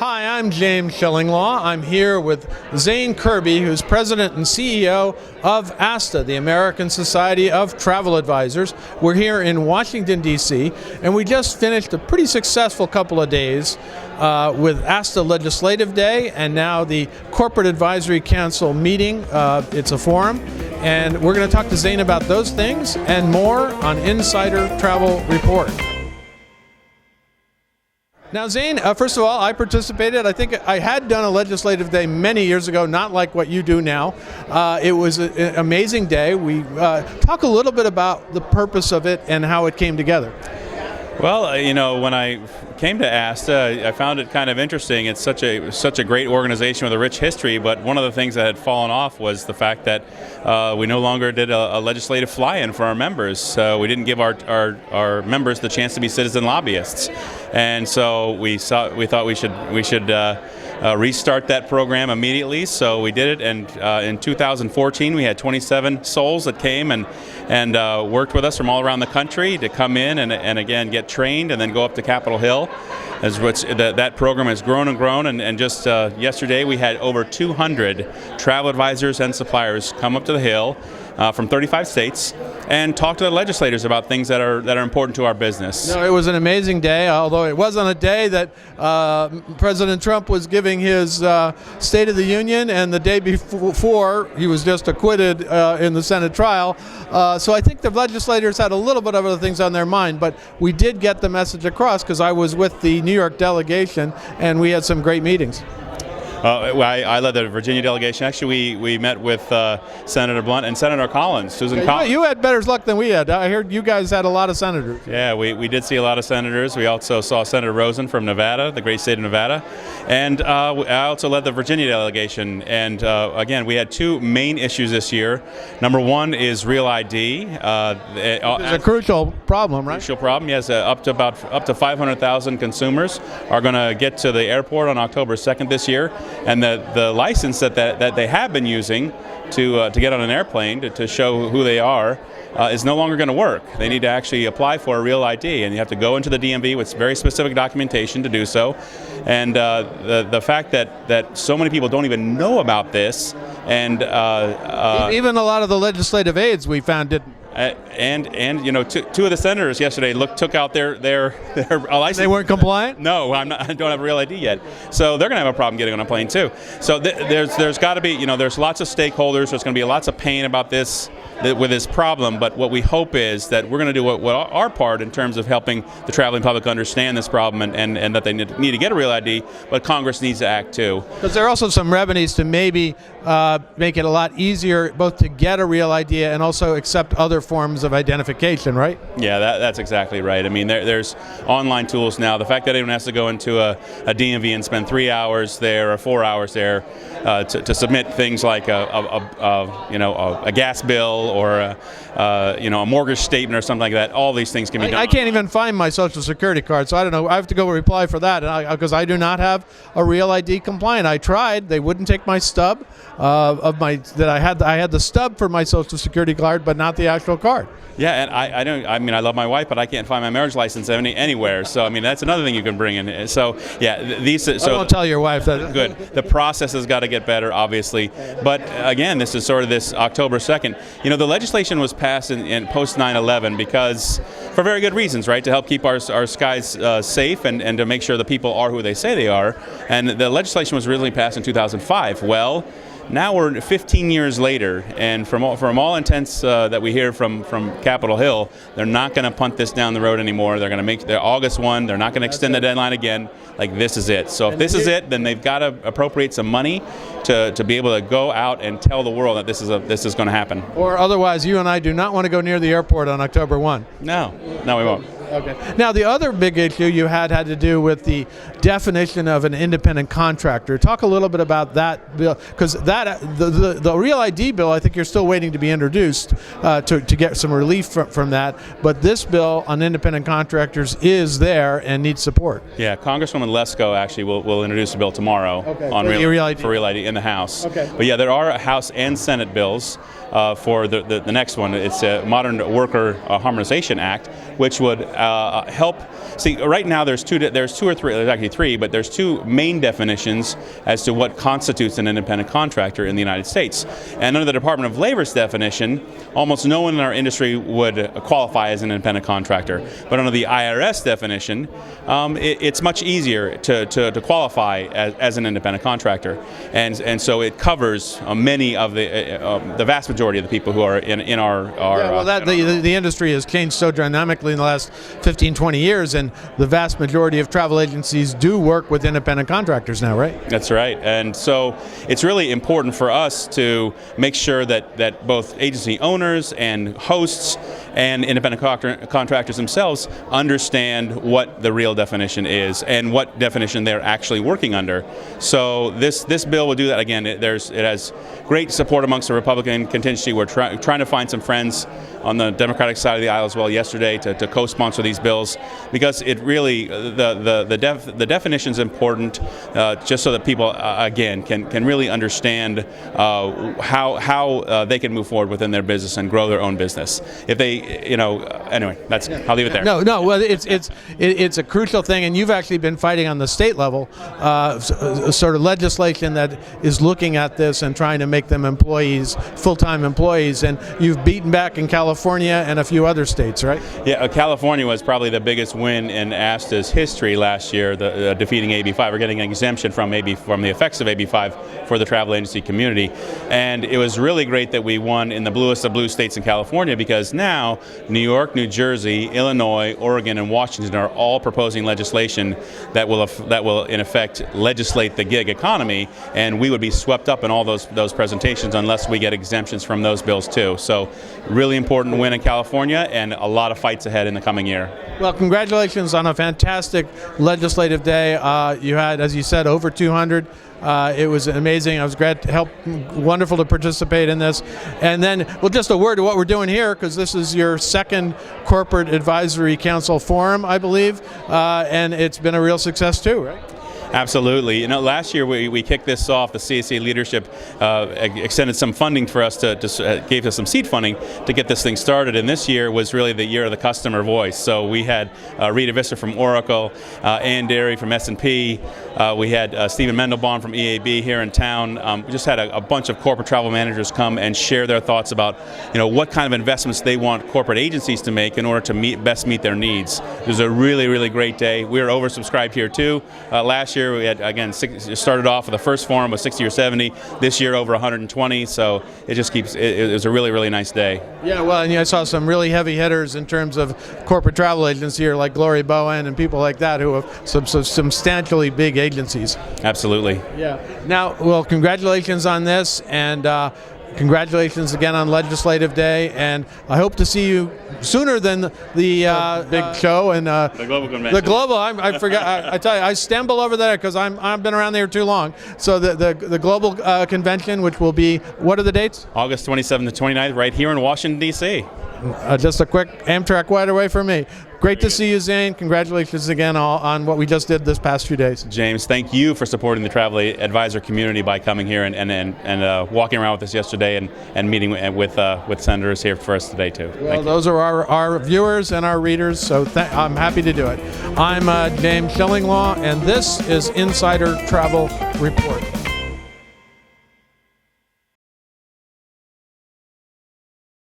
Hi, I'm James Shillinglaw. I'm here with Zane Kerby, who's president and CEO of ASTA, the American Society of Travel Advisors. We're here in Washington, D.C., and we just finished a pretty successful couple of days with ASTA Legislative Day and now the Corporate Advisory Council meeting. It's a forum, and we're going to talk to Zane about those things and more on Insider Travel Report. Now, Zane, first of all, I participated. I think I had done a legislative day many years ago, not like what you do now. It was an amazing day. We talk a little bit about the purpose of it and how it came together. Well, when I came to ASTA, I found it kind of interesting. It's such a great organization with a rich history, but one of the things that had fallen off was the fact that we no longer did a legislative fly-in for our members. We didn't give our members the chance to be citizen lobbyists, and so we thought we should restart that program immediately. So we did it, and in 2014 we had 27 souls that came and worked with us from all around the country to come in and again get trained and then go up to Capitol Hill. That program has grown and grown, and just yesterday we had over 200 travel advisors and suppliers come up to the Hill from 35 states and talk to the legislators about things that are important to our business. No, it was an amazing day, although it was on a day that President Trump was giving his State of the Union, and the day before he was just acquitted in the Senate trial. So I think the legislators had a little bit of other things on their mind, but we did get the message across because I was with the New York delegation and we had some great meetings. I led the Virginia delegation. Actually, we met with Senator Blunt and Senator Collins, Susan Collins. You had better luck than we had. I heard you guys had a lot of senators. Yeah, we did see a lot of senators. We also saw Senator Rosen from Nevada, the great state of Nevada. And I also led the Virginia delegation. And again, we had two main issues this year. Number one is Real ID. It's a crucial problem, right? Crucial problem, yes. Up to 500,000 consumers are going to get to the airport on October 2nd this year. And the license that they have been using to get on an airplane to show who they are is no longer going to work. They need to actually apply for a real ID, and you have to go into the DMV with very specific documentation to do so. And the fact that so many people don't even know about this, and even a lot of the legislative aides we found didn't. And two of the senators yesterday took out their license. They weren't compliant? No, I don't have a real ID yet. So they're going to have a problem getting on a plane too. So there's got to be, there's lots of stakeholders. There's going to be lots of pain about this with this problem. But what we hope is that we're going to do what our part in terms of helping the traveling public understand this problem and that they need to get a real ID. But Congress needs to act too. Because there are also some remedies to maybe make it a lot easier both to get a real ID and also accept other forms of identification, right? Yeah, that's exactly right. I mean, there's online tools now. The fact that anyone has to go into a DMV and spend 3 hours there or 4 hours there to submit things like a gas bill or a mortgage statement or something like that, all these things can be done. I can't even find my Social Security card, so I don't know. I have to go reply for that because I do not have a real ID compliant. I tried; they wouldn't take my stub I had the stub for my Social Security card, but not the actual card. Yeah, and I don't. I mean, I love my wife, but I can't find my marriage license anywhere. So I mean, that's another thing you can bring in. So yeah, these. So don't tell your wife that. Good. The process has got to get better, obviously. But again, this is sort of this October 2nd. The legislation was passed in post 9/11 because, for very good reasons, right? To help keep our skies safe and to make sure the people are who they say they are. And the legislation was originally passed in 2005. Well, now we're 15 years later, and from all intents that we hear from Capitol Hill, they're not going to punt this down the road anymore. They're going to make their August 1. They're not going to extend the deadline again. Like, this is it. So if this is it, then they've got to appropriate some money to be able to go out and tell the world that this is going to happen. Or otherwise, you and I do not want to go near the airport on October 1. No, we won't. Okay. Now, the other big issue you had to do with the definition of an independent contractor. Talk a little bit about that bill, because the Real ID bill, I think you're still waiting to be introduced to get some relief from that. But this bill on independent contractors is there and needs support. Yeah, Congresswoman Lesko actually will introduce a bill tomorrow on for Real ID in the House. Okay. But yeah, there are House and Senate bills for the next one. It's a Modern Worker Harmonization Act, which would help. See, right now there's two or three, there's actually three, but there's two main definitions as to what constitutes an independent contractor in the United States. And under the Department of Labor's definition, almost no one in our industry would qualify as an independent contractor. But under the IRS definition, it's much easier to qualify as an independent contractor. And so it covers many of the vast majority of the people who are in our the industry has changed so dynamically in the last 15, 20 years, and the vast majority of travel agencies do work with independent contractors now, right? That's right. And so it's really important for us to make sure that both agency owners and hosts and independent contractors themselves understand what the real definition is and what definition they're actually working under. So this bill will do that. Again, it has great support amongst the Republican contingency. We're trying to find some friends on the Democratic side of the aisle as well yesterday to co-sponsor these bills, because it really the definition is important, just so that people again can really understand how they can move forward within their business and grow their own business. If they, anyway, I'll leave it there. No. Well, it's a crucial thing, and you've actually been fighting on the state level, sort of legislation that is looking at this and trying to make them employees, full-time employees, and you've beaten back in California and a few other states, right? Yeah, California was probably the biggest win in ASTA's history last year, defeating AB 5, or getting an exemption from the effects of AB 5 for the travel agency community. And it was really great that we won in the bluest of blue states in California, because now New York, New Jersey, Illinois, Oregon, and Washington are all proposing legislation that will in effect legislate the gig economy, and we would be swept up in all those presentations unless we get exemptions from those bills too. So really important win in California, and a lot of fights ahead in the coming year. Well, congratulations on a fantastic legislative day. You had, as you said, over 200. It was amazing. I was glad to help. Wonderful to participate in this. And then, well, just a word of what we're doing here, because this is your second Corporate Advisory Council Forum, I believe, and it's been a real success too, right? Absolutely. Last year we kicked this off. The CAC leadership extended some funding for us gave us some seed funding to get this thing started. And this year was really the year of the customer voice. So we had Rita Visser from Oracle, Ann Derry from S&P. We had Stephen Mendelbaum from EAB here in town. We just had a bunch of corporate travel managers come and share their thoughts about, what kind of investments they want corporate agencies to make in order to best meet their needs. It was a really, really great day. We were oversubscribed here too. Last year we had, again, started off with the first forum with 60 or 70. This year over 120. So it just keeps. It was a really, really nice day. Yeah, well, and I saw some really heavy hitters in terms of corporate travel agents here, like Glory Bowen and people like that, who have some substantially big agencies. Absolutely. Yeah. Now, well, congratulations on this, and congratulations again on Legislative Day, and I hope to see you sooner than the big show and the global convention. The global, I forgot. I tell you, I stumble over there because I've been around there too long. So the global convention, which will be, what are the dates? August 27th to 29th, right here in Washington D.C. Just a quick Amtrak ride away from me. Great to see you, Zane. Congratulations again on what we just did this past few days. James, thank you for supporting the travel advisor community by coming here and walking around with us yesterday and meeting with senators here for us today too. Well, those are our viewers and our readers, so I'm happy to do it. I'm James Shillinglaw, and this is Insider Travel Report.